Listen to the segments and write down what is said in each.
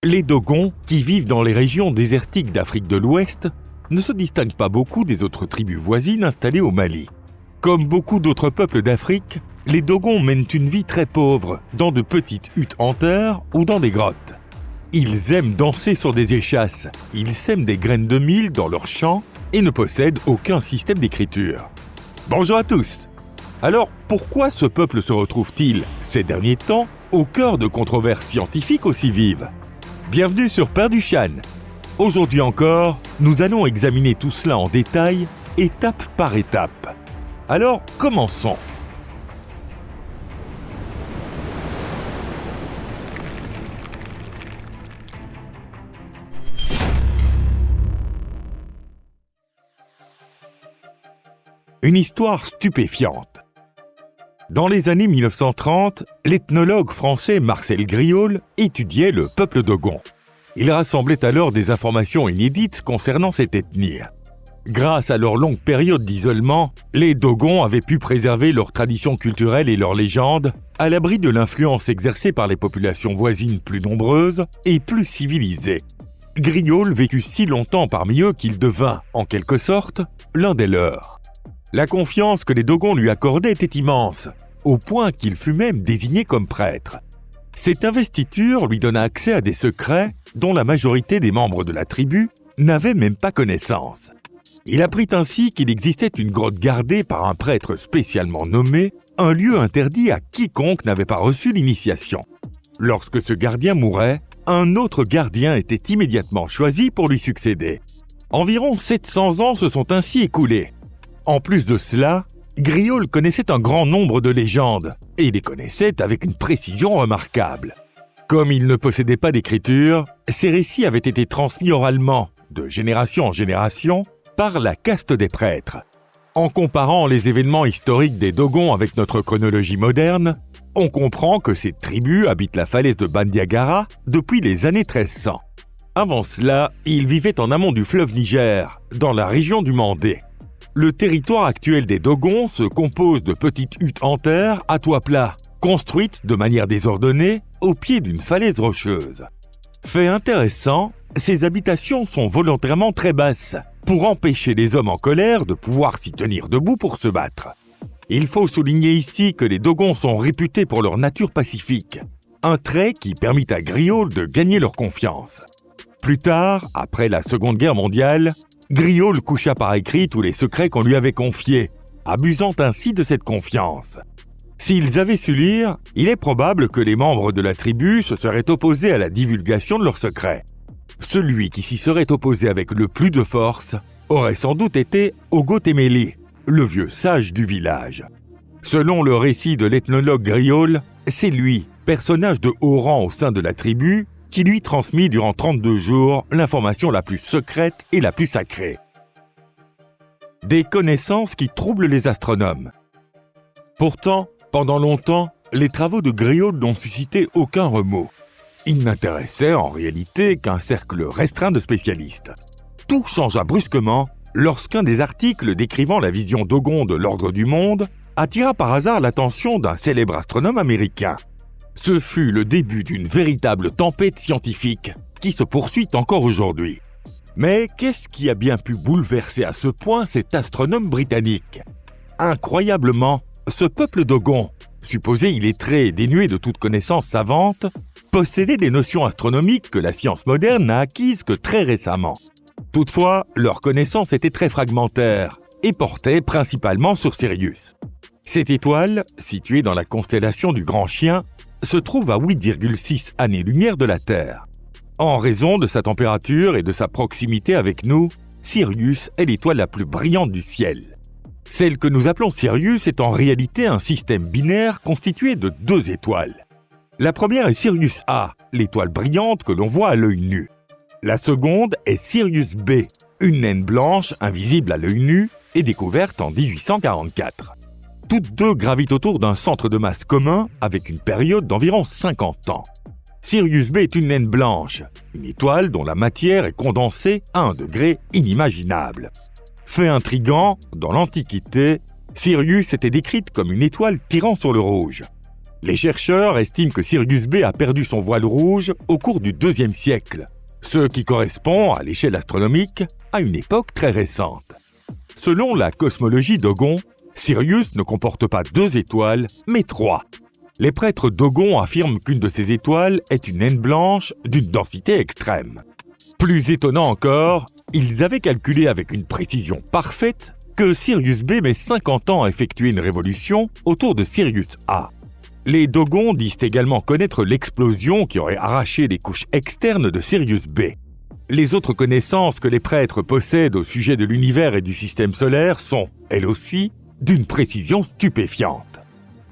Les Dogons, qui vivent dans les régions désertiques d'Afrique de l'Ouest, ne se distinguent pas beaucoup des autres tribus voisines installées au Mali. Comme beaucoup d'autres peuples d'Afrique, les Dogons mènent une vie très pauvre, dans de petites huttes en terre ou dans des grottes. Ils aiment danser sur des échasses, ils sèment des graines de mil dans leurs champs et ne possèdent aucun système d'écriture. Bonjour à tous! Alors, pourquoi ce peuple se retrouve-t-il, ces derniers temps, au cœur de controverses scientifiques aussi vives? Bienvenue sur Perdue-Chan. Aujourd'hui encore, nous allons examiner tout cela en détail, étape par étape. Alors, commençons. Une histoire stupéfiante. Dans les années 1930, l'ethnologue français Marcel Griaule étudiait le peuple dogon. Il rassemblait alors des informations inédites concernant cette ethnie. Grâce à leur longue période d'isolement, les Dogons avaient pu préserver leurs traditions culturelles et leurs légendes, à l'abri de l'influence exercée par les populations voisines plus nombreuses et plus civilisées. Griaule vécut si longtemps parmi eux qu'il devint, en quelque sorte, l'un des leurs. La confiance que les Dogons lui accordaient était immense, au point qu'il fut même désigné comme prêtre. Cette investiture lui donna accès à des secrets dont la majorité des membres de la tribu n'avaient même pas connaissance. Il apprit ainsi qu'il existait une grotte gardée par un prêtre spécialement nommé, un lieu interdit à quiconque n'avait pas reçu l'initiation. Lorsque ce gardien mourait, un autre gardien était immédiatement choisi pour lui succéder. Environ 700 ans se sont ainsi écoulés. En plus de cela, Griaule connaissait un grand nombre de légendes, et il les connaissait avec une précision remarquable. Comme il ne possédait pas d'écriture, ces récits avaient été transmis oralement, de génération en génération, par la caste des prêtres. En comparant les événements historiques des Dogons avec notre chronologie moderne, on comprend que ces tribus habitent la falaise de Bandiagara depuis les années 1300. Avant cela, ils vivaient en amont du fleuve Niger, dans la région du Mandé. Le territoire actuel des Dogons se compose de petites huttes en terre à toit plat, construites de manière désordonnée au pied d'une falaise rocheuse. Fait intéressant, ces habitations sont volontairement très basses, pour empêcher les hommes en colère de pouvoir s'y tenir debout pour se battre. Il faut souligner ici que les Dogons sont réputés pour leur nature pacifique, un trait qui permit à Griaule de gagner leur confiance. Plus tard, après la Seconde Guerre mondiale, Griaule coucha par écrit tous les secrets qu'on lui avait confiés, abusant ainsi de cette confiance. S'ils avaient su lire, il est probable que les membres de la tribu se seraient opposés à la divulgation de leurs secrets. Celui qui s'y serait opposé avec le plus de force aurait sans doute été Ogotemeli, le vieux sage du village. Selon le récit de l'ethnologue Griaule, c'est lui, personnage de haut rang au sein de la tribu, qui lui transmit durant 32 jours l'information la plus secrète et la plus sacrée. Des connaissances qui troublent les astronomes. Pourtant, pendant longtemps, les travaux de Griaule n'ont suscité aucun remous. Ils n'intéressaient en réalité qu'un cercle restreint de spécialistes. Tout changea brusquement lorsqu'un des articles décrivant la vision Dogon de l'ordre du monde attira par hasard l'attention d'un célèbre astronome américain. Ce fut le début d'une véritable tempête scientifique qui se poursuit encore aujourd'hui. Mais qu'est-ce qui a bien pu bouleverser à ce point cet astronome britannique? Incroyablement, ce peuple Dogon, supposé illettré et dénué de toute connaissance savante, possédait des notions astronomiques que la science moderne n'a acquises que très récemment. Toutefois, leurs connaissances étaient très fragmentaires et portaient principalement sur Sirius. Cette étoile, située dans la constellation du Grand Chien, se trouve à 8,6 années-lumière de la Terre. En raison de sa température et de sa proximité avec nous, Sirius est l'étoile la plus brillante du ciel. Celle que nous appelons Sirius est en réalité un système binaire constitué de 2 étoiles. La première est Sirius A, l'étoile brillante que l'on voit à l'œil nu. La seconde est Sirius B, une naine blanche invisible à l'œil nu et découverte en 1844. Toutes deux gravitent autour d'un centre de masse commun avec une période d'environ 50 ans. Sirius B est une naine blanche, une étoile dont la matière est condensée à un degré inimaginable. Fait intriguant, dans l'Antiquité, Sirius était décrite comme une étoile tirant sur le rouge. Les chercheurs estiment que Sirius B a perdu son voile rouge au cours du IIe siècle, ce qui correspond, à l'échelle astronomique, à une époque très récente. Selon la cosmologie Dogon, Sirius ne comporte pas 2 étoiles, mais 3. Les prêtres Dogon affirment qu'une de ces étoiles est une naine blanche d'une densité extrême. Plus étonnant encore, ils avaient calculé avec une précision parfaite que Sirius B met 50 ans à effectuer une révolution autour de Sirius A. Les Dogons disent également connaître l'explosion qui aurait arraché les couches externes de Sirius B. Les autres connaissances que les prêtres possèdent au sujet de l'univers et du système solaire sont, elles aussi, d'une précision stupéfiante.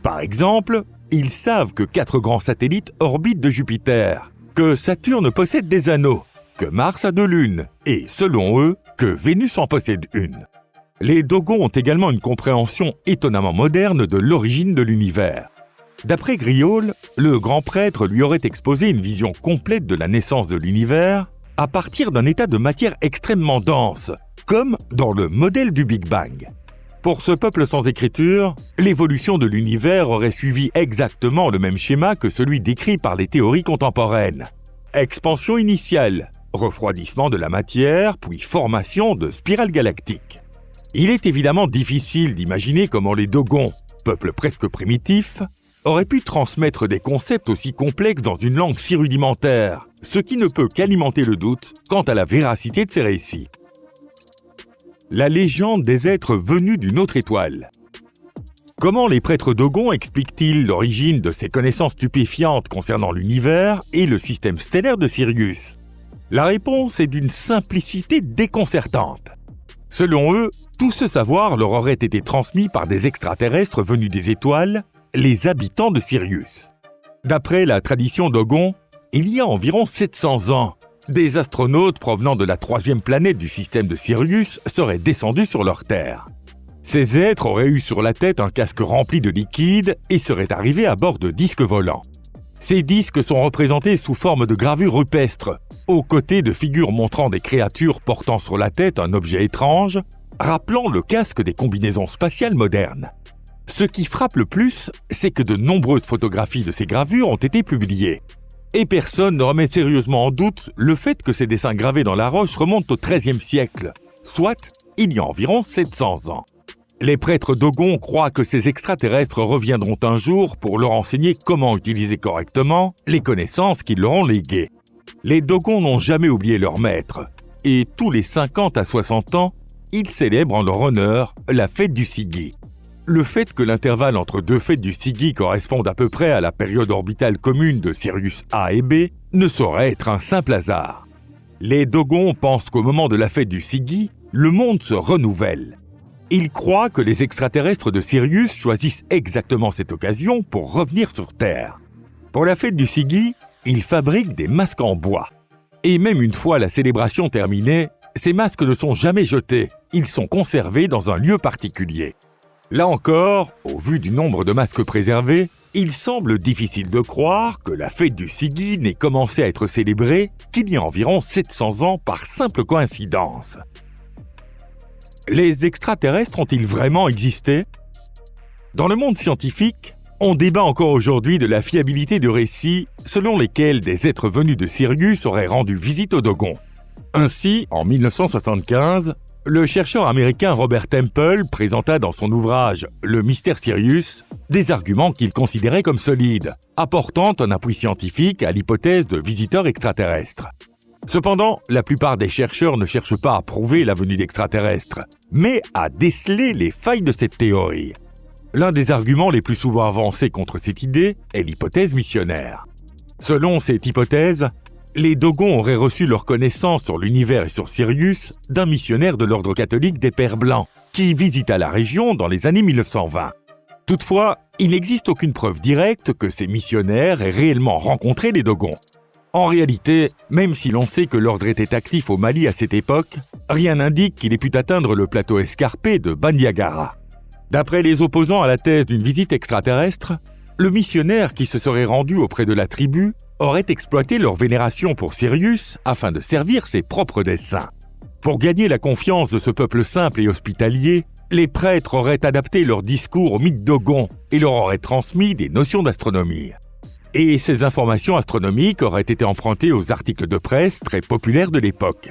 Par exemple, ils savent que 4 grands satellites orbitent de Jupiter, que Saturne possède des anneaux, que Mars a 2 lunes, et, selon eux, que Vénus en possède une. Les Dogons ont également une compréhension étonnamment moderne de l'origine de l'univers. D'après Griaule, le grand prêtre lui aurait exposé une vision complète de la naissance de l'univers à partir d'un état de matière extrêmement dense, comme dans le modèle du Big Bang. Pour ce peuple sans écriture, l'évolution de l'univers aurait suivi exactement le même schéma que celui décrit par les théories contemporaines. Expansion initiale, refroidissement de la matière, puis formation de spirales galactiques. Il est évidemment difficile d'imaginer comment les Dogons, peuple presque primitif, auraient pu transmettre des concepts aussi complexes dans une langue si rudimentaire, ce qui ne peut qu'alimenter le doute quant à la véracité de ces récits. La légende des êtres venus d'une autre étoile. Comment les prêtres Dogons expliquent-ils l'origine de ces connaissances stupéfiantes concernant l'univers et le système stellaire de Sirius ? La réponse est d'une simplicité déconcertante. Selon eux, tout ce savoir leur aurait été transmis par des extraterrestres venus des étoiles, les habitants de Sirius. D'après la tradition Dogon, il y a environ 700 ans, des astronautes provenant de la 3e planète du système de Sirius seraient descendus sur leur Terre. Ces êtres auraient eu sur la tête un casque rempli de liquide et seraient arrivés à bord de disques volants. Ces disques sont représentés sous forme de gravures rupestres, aux côtés de figures montrant des créatures portant sur la tête un objet étrange, rappelant le casque des combinaisons spatiales modernes. Ce qui frappe le plus, c'est que de nombreuses photographies de ces gravures ont été publiées. Et personne ne remet sérieusement en doute le fait que ces dessins gravés dans la roche remontent au XIIIe siècle, soit il y a environ 700 ans. Les prêtres Dogons croient que ces extraterrestres reviendront un jour pour leur enseigner comment utiliser correctement les connaissances qu'ils leur ont léguées. Les Dogons n'ont jamais oublié leur maître, et tous les 50 à 60 ans, ils célèbrent en leur honneur la fête du Sigi. Le fait que l'intervalle entre 2 fêtes du Sigi corresponde à peu près à la période orbitale commune de Sirius A et B ne saurait être un simple hasard. Les Dogons pensent qu'au moment de la fête du Sigi, le monde se renouvelle. Ils croient que les extraterrestres de Sirius choisissent exactement cette occasion pour revenir sur Terre. Pour la fête du Sigi, ils fabriquent des masques en bois. Et même une fois la célébration terminée, ces masques ne sont jamais jetés, ils sont conservés dans un lieu particulier. Là encore, au vu du nombre de masques préservés, il semble difficile de croire que la fête du Sigi n'ait commencé à être célébrée qu'il y a environ 700 ans par simple coïncidence. Les extraterrestres ont-ils vraiment existé ? Dans le monde scientifique, on débat encore aujourd'hui de la fiabilité de récits selon lesquels des êtres venus de Sirius auraient rendu visite aux Dogons. Ainsi, en 1975, le chercheur américain Robert Temple présenta dans son ouvrage « Le mystère Sirius » des arguments qu'il considérait comme solides, apportant un appui scientifique à l'hypothèse de visiteurs extraterrestres. Cependant, la plupart des chercheurs ne cherchent pas à prouver la venue d'extraterrestres, mais à déceler les failles de cette théorie. L'un des arguments les plus souvent avancés contre cette idée est l'hypothèse missionnaire. Selon cette hypothèse, les Dogons auraient reçu leur connaissance sur l'univers et sur Sirius d'un missionnaire de l'ordre catholique des Pères Blancs, qui visita la région dans les années 1920. Toutefois, il n'existe aucune preuve directe que ces missionnaires aient réellement rencontré les Dogons. En réalité, même si l'on sait que l'ordre était actif au Mali à cette époque, rien n'indique qu'il ait pu atteindre le plateau escarpé de Bandiagara. D'après les opposants à la thèse d'une visite extraterrestre, le missionnaire qui se serait rendu auprès de la tribu aurait exploité leur vénération pour Sirius afin de servir ses propres desseins. Pour gagner la confiance de ce peuple simple et hospitalier, Les prêtres auraient adapté leur discours au mythe Dogon et leur auraient transmis des notions d'astronomie. Et ces informations astronomiques auraient été empruntées aux articles de presse très populaires de l'époque.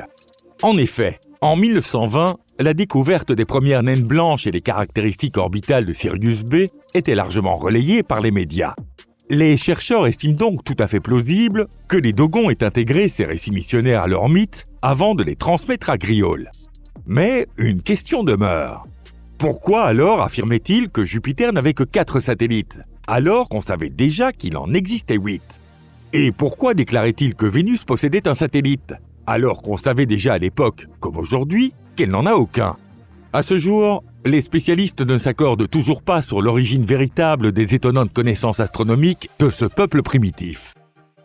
En effet, en 1920, la découverte des premières naines blanches et les caractéristiques orbitales de Sirius B était largement relayée par les médias. Les chercheurs estiment donc tout à fait plausible que les Dogons aient intégré ces récits missionnaires à leur mythe avant de les transmettre à Griaule. Mais une question demeure. Pourquoi alors affirmait-il que Jupiter n'avait que 4 satellites, alors qu'on savait déjà qu'il en existait 8 ? Et pourquoi déclarait-il que Vénus possédait un satellite, alors qu'on savait déjà à l'époque, comme aujourd'hui, qu'elle n'en a aucun ? À ce jour, les spécialistes ne s'accordent toujours pas sur l'origine véritable des étonnantes connaissances astronomiques de ce peuple primitif.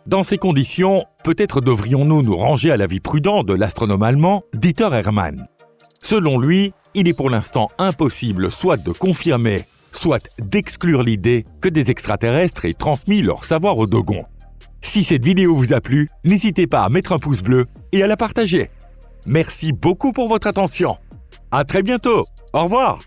Dans ces conditions, peut-être devrions-nous nous ranger à l'avis prudent de l'astronome allemand Dieter Hermann. Selon lui, il est pour l'instant impossible soit de confirmer, soit d'exclure l'idée que des extraterrestres aient transmis leur savoir aux Dogons. Si cette vidéo vous a plu, n'hésitez pas à mettre un pouce bleu et à la partager. Merci beaucoup pour votre attention. À très bientôt. Au revoir.